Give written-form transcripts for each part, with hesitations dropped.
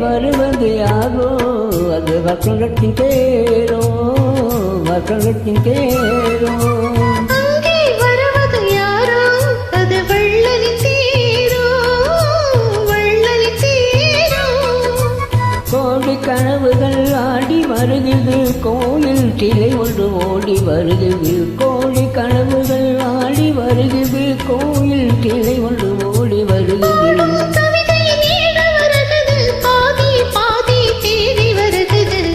வருவது யாரோ அது வசந்தத்தின் தேரோ வசந்தத்தின் தேரோ அங்கே வருவது யாரோ அது வள்ளலின் தேரோ வள்ளலின் தேரோ கோடி கனவுகள் ஆடி வருகிறது கோயில் சிலை ஒன்று ஓடி வருகிறது கோடி கனவுகள் ஆடி வருகிறது கோயில் சிலை ஒன்று ஓடி வருகிறது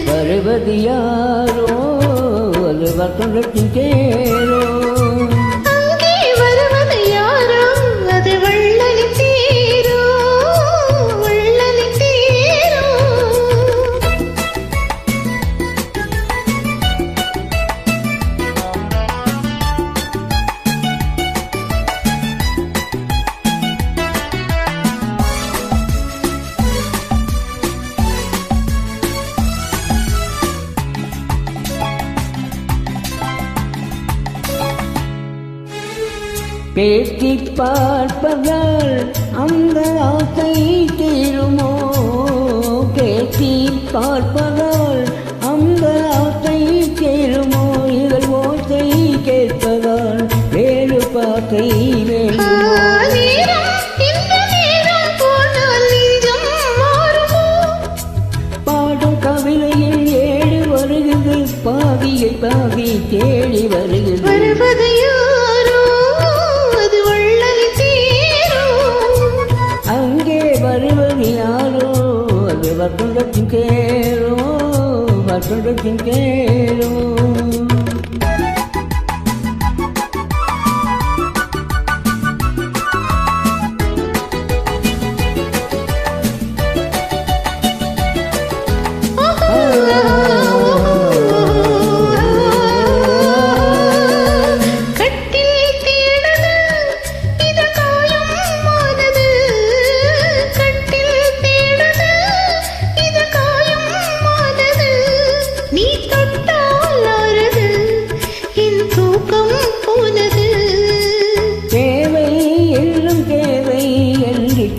வருவது யாரோ அது வசந்தத்தின் தேரோ அங்கே வருவது யாரோ அது வள்ளலின் தேரோ வள்ளலின் தேரோ பேசி பார்ப்பதால் அந்த ஆசை தீருமோ பேசி பார்ப்பதால் அந்த ஆசை தீருமோ இதழ் ஓசை கேட்பதால் வேறு பாசை வேண்டுமோ பாடும் கவிதையில் ஏழு வருகிறது பாவியை பாவி தேடி வருகிறது வருவது யாரோ அது வசந்தத்தின் தேரோ வசந்தத்தின் தேரோ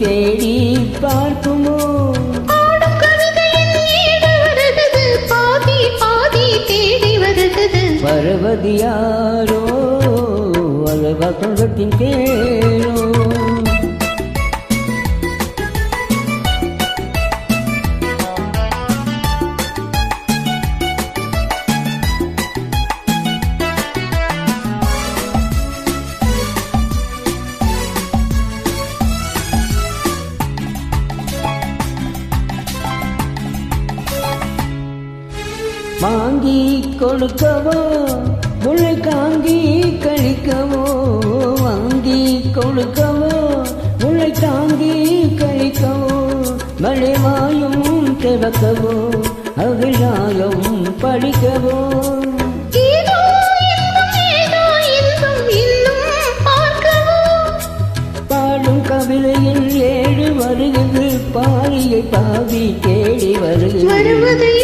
தேடி பார்க்குமோ வருவது யாரோ அது வசந்தத்தின் தேரோ வாங்கி கொடுக்கவோ முளை காங்கி கழிக்கவோ வாங்கி கொடுக்கவோ முளை காங்கி கழிக்கவோ மலைவாயும் திறக்கவோ அகிலாயம் படிக்கவோ பாடும் கவிதையில் ஏழு வருகிறது பாரியை பாவி தேடி வருகிறது